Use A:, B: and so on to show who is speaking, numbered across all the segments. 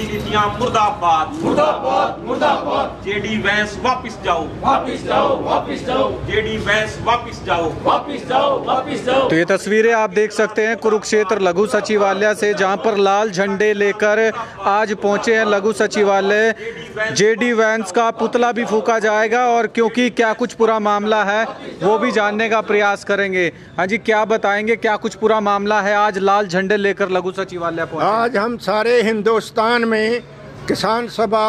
A: नीतियां मुर्दाबाद
B: मुर्दाबाद मुर्दाबाद।
A: जेडी वैंस वापिस जाओ
B: वापिस जाओ वापिस जाओ
A: जेडी वैंस वापिस जाओ
B: वापिस जाओ वापिस जाओ।
C: तो ये तस्वीरें आप देख सकते हैं कुरुक्षेत्र लघु सचिवालय से, जहां पर लाल झंडे लेकर आज पहुंचे हैं लघु सचिवालय। जेडी वैंस का पुतला भी फूंका जाएगा और क्योंकि क्या कुछ पूरा मामला है वो भी जानने का प्रयास करेंगे। हाँ जी, क्या बताएंगे, क्या कुछ पूरा मामला है? आज लाल झंडे लेकर लघु सचिवालय पहुंचे।
D: आज हम सारे हिंदुस्तान में किसान सभा,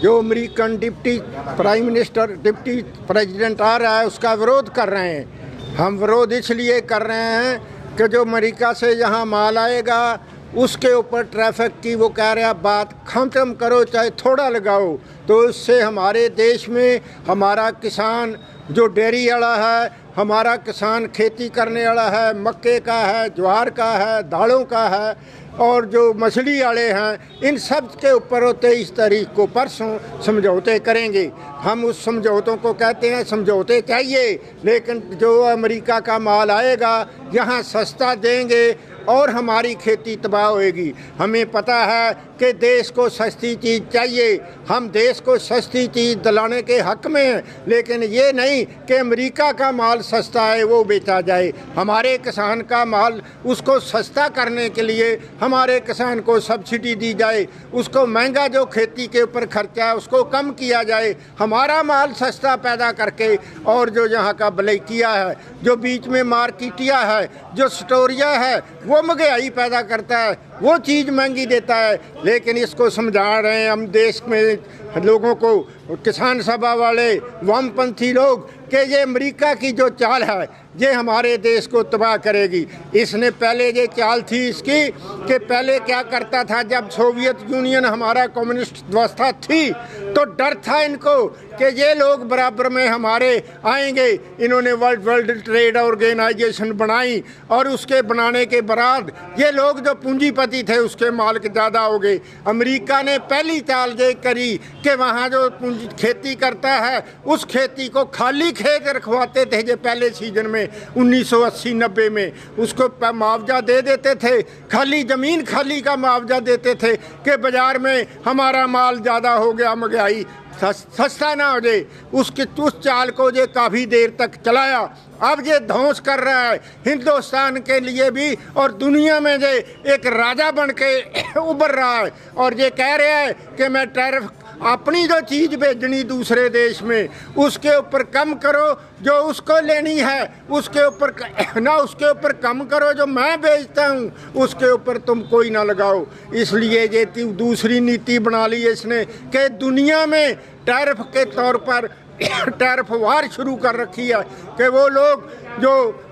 D: जो American deputy prime minister, deputy president आ रहा है, उसका विरोध कर रहे हैं। हम विरोध इसलिए कर रहे हैं कि जो अमेरिका से यहाँ माल आएगा उसके ऊपर ट्रैफिक की वो कह रहा बात खत्म करो, चाहे थोड़ा लगाओ। तो इससे हमारे देश में हमारा किसान जो डेयरी वाला है, हमारा किसान खेती करने वाला है, मक्के का है, ज्वार का है, दालों का है, और जो मछली वाले हैं, इन सब के ऊपर 23 तारीख को परसों समझौते करेंगे। हम उस समझौतों को कहते हैं समझौते चाहिए, लेकिन जो अमेरिका का माल आएगा यहाँ सस्ता देंगे और हमारी खेती तबाह होएगी। हमें पता है कि देश को सस्ती चीज़ चाहिए, हम देश को सस्ती चीज़ दिलाने के हक़ में हैं, लेकिन ये नहीं कि अमेरिका का माल सस्ता है वो बेचा जाए। हमारे किसान का माल, उसको सस्ता करने के लिए हमारे किसान को सब्सिडी दी जाए, उसको महंगा जो खेती के ऊपर खर्चा है उसको कम किया जाए, हमारा माल सस्ता पैदा करके। और जो यहाँ का बलैकिया है, जो बीच में मार्केटिया है, जो स्टोरिया है, वो महंगाई पैदा करता है, वो चीज़ महंगी देता है। लेकिन इसको समझा रहे हैं हम देश में लोगों को, किसान सभा वाले, वामपंथी लोग, कि ये अमेरिका की जो चाल है ये हमारे देश को तबाह करेगी। इसने पहले ये चाल थी इसकी कि पहले क्या करता था, जब सोवियत यूनियन हमारा कम्युनिस्ट व्यवस्था थी तो डर था इनको कि ये लोग बराबर में हमारे आएंगे। इन्होंने वर्ल्ड ट्रेड ऑर्गेनाइजेशन बनाई और उसके बनाने के बाद ये लोग जो पूंजीपति थे उसके मालिक ज़्यादा हो गए। अमेरिका ने पहली चाल ये करी कि वहाँ जो खेती करता है उस खेती को खाली खेत रखवाते थे। जो पहले सीजन में 1980-90 में उसको मुआवजा दे देते थे, खाली ज़मीन खाली का मुआवजा देते थे कि बाज़ार में हमारा माल ज़्यादा हो गया, महंगाई सस्ता ना हो जाए। उस चाल को ये काफ़ी देर तक चलाया। अब ये ध्वंस कर रहा है हिंदुस्तान के लिए भी, और दुनिया में ये एक राजा बन के उभर रहा है और ये कह रहा है कि मैं टैरिफ अपनी जो चीज़ भेजनी दूसरे देश में उसके ऊपर कम करो, जो उसको लेनी है उसके ऊपर ना, उसके ऊपर कम करो, जो मैं बेचता हूँ उसके ऊपर तुम कोई ना लगाओ। इसलिए ये दूसरी नीति बना ली इसने कि दुनिया में टैरिफ के तौर पर टैरिफ वार शुरू कर रखी है कि वो लोग जो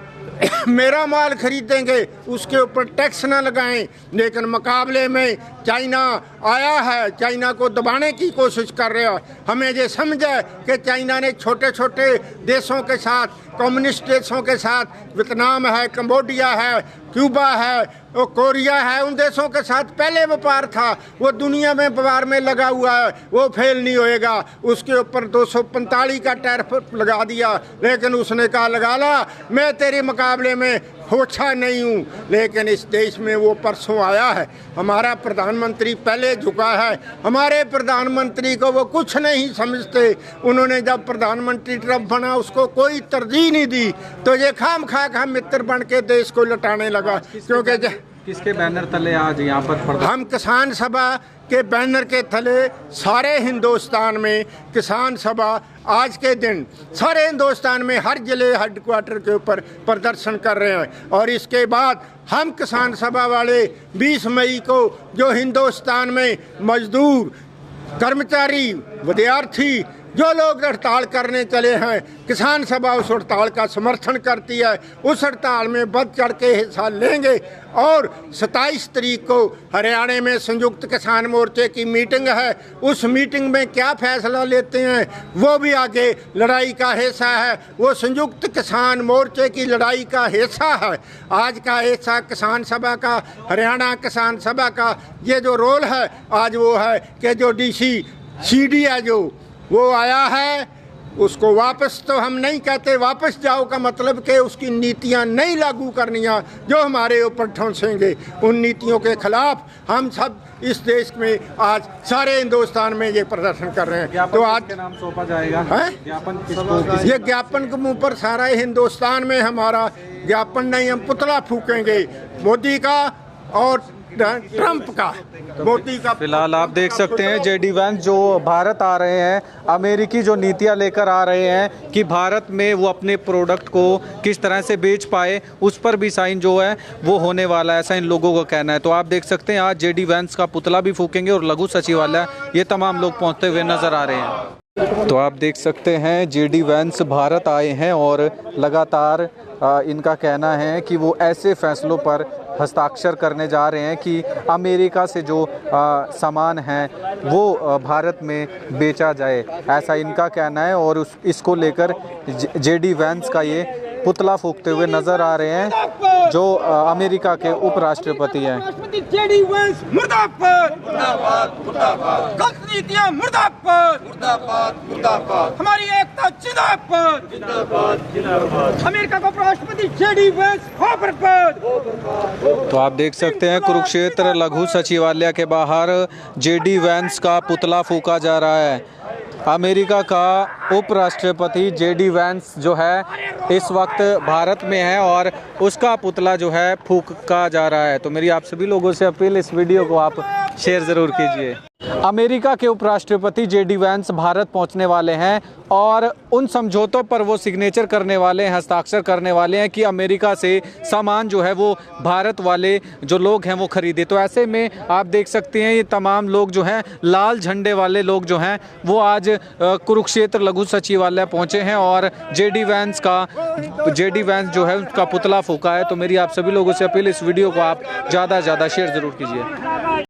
D: मेरा माल खरीदेंगे उसके ऊपर टैक्स ना लगाएं। लेकिन मुकाबले में चाइना आया है, चाइना को दबाने की कोशिश कर रहा है। हमें ये समझा कि चाइना ने छोटे छोटे देशों के साथ, कम्युनिस्ट देशों के साथ, वियतनाम है, कंबोडिया है, क्यूबा है, वो कोरिया है, उन देशों के साथ पहले व्यापार था, वो दुनिया में व्यापार में लगा हुआ है, वो फेल नहीं होएगा। उसके ऊपर 245 का टैरिफ लगा दिया, लेकिन उसने कहा लगा ला, मैं तेरे मुकाबले में होछा नहीं हूँ। लेकिन इस देश में वो परसों आया है, हमारा प्रधानमंत्री पहले झुका है। हमारे प्रधानमंत्री को वो कुछ नहीं समझते। उन्होंने जब प्रधानमंत्री ट्रंप बना उसको कोई तरजीह नहीं दी, तो ये खाम खा मित्र बन के देश को लुटाने लगा। क्योंकि
C: किसके बैनर तले आज यहाँ पर
D: हम किसान सभा के बैनर के तले सारे हिंदुस्तान में किसान सभा आज के दिन सारे हिंदुस्तान में हर जिले हेडक्वार्टर के ऊपर प्रदर्शन कर रहे हैं। और इसके बाद हम किसान सभा वाले 20 मई को जो हिंदुस्तान में मजदूर, कर्मचारी, विद्यार्थी जो लोग हड़ताल करने चले हैं, किसान सभा उस हड़ताल का समर्थन करती है। उस हड़ताल में बढ़ चढ़ के हिस्सा लेंगे। और 27 तारीख को हरियाणा में संयुक्त किसान मोर्चे की मीटिंग है। उस मीटिंग में क्या फैसला लेते हैं वो भी आगे लड़ाई का हिस्सा है। वो संयुक्त किसान मोर्चे की लड़ाई का हिस्सा है। आज का हिस्सा किसान सभा का, हरियाणा किसान सभा का ये जो रोल है आज वो है कि जो DC-CD है जो वो आया है, उसको वापस तो हम नहीं कहते, वापस जाओ का मतलब कि उसकी नीतियां नहीं लागू करनियां जो हमारे ऊपर ठोंसेंगे। उन नीतियों के खिलाफ हम सब इस देश में आज सारे हिंदुस्तान में ये प्रदर्शन कर रहे हैं। तो आज
C: नाम सौंपा जाएगा
D: है
C: ज्ञापन किसको?
D: ये ज्ञापन के मुंह पर सारा हिंदुस्तान में हमारा ज्ञापन नहीं, हम पुतला फूकेंगे मोदी का और ट्रंप का। मोदी का
C: फिलहाल आप देख सकते हैं जेडी वैंस जो भारत आ रहे हैं, अमेरिकी जो नीतियां लेकर आ रहे हैं कि भारत में वो अपने प्रोडक्ट को किस तरह से बेच पाए, उस पर भी साइन जो है वो होने वाला है, ऐसा इन लोगों का कहना है। तो आप देख सकते हैं आज जेडी वैंस का पुतला भी फूकेंगे और लघु सचिवालय ये तमाम लोग पहुंचते हुए नजर आ रहे हैं। तो आप देख सकते हैं जेडी वैंस भारत आए हैं और लगातार इनका कहना है कि वो ऐसे फैसलों पर हस्ताक्षर करने जा रहे हैं कि अमेरिका से जो सामान है वो भारत में बेचा जाए, ऐसा इनका कहना है। और इसको लेकर जेडी वैंस का ये पुतला फूकते हुए नजर आ रहे हैं जो अमेरिका के उपराष्ट्रपति हैं।
E: जेडी वैंस मुर्दाबाद मुर्दाबाद मुर्दाबाद, गलत नीतियां मुर्दाबाद मुर्दाबाद मुर्दाबाद, हमारी एकता जिंदाबाद जिंदाबाद जिंदाबाद, अमेरिका का उपराष्ट्रपति जेडी वैंस हो बर्बाद।
C: तो आप देख सकते हैं कुरुक्षेत्र लघु सचिवालय के बाहर जेडी वैंस का पुतला फूका जा रहा है। अमेरिका का उपराष्ट्रपति जेडी वैंस जो है इस वक्त भारत में है और उसका पुतला जो है फूका जा रहा है। तो मेरी आप सभी लोगों से अपील, इस वीडियो को आप शेयर ज़रूर कीजिए। अमेरिका के उपराष्ट्रपति जेडी वैंस भारत पहुंचने वाले हैं और उन समझौतों पर वो सिग्नेचर करने वाले हैं, हस्ताक्षर करने वाले हैं कि अमेरिका से सामान जो है वो भारत वाले जो लोग हैं वो खरीदे। तो ऐसे में आप देख सकते हैं ये तमाम लोग जो हैं, लाल झंडे वाले लोग जो हैं वो आज कुरुक्षेत्र लघु सचिवालय पहुंचे हैं और जेडी वैंस जो है उसका पुतला फूका है। तो मेरी आप सभी लोगों से अपील, इस वीडियो को आप ज़्यादा से ज़्यादा शेयर ज़रूर कीजिए।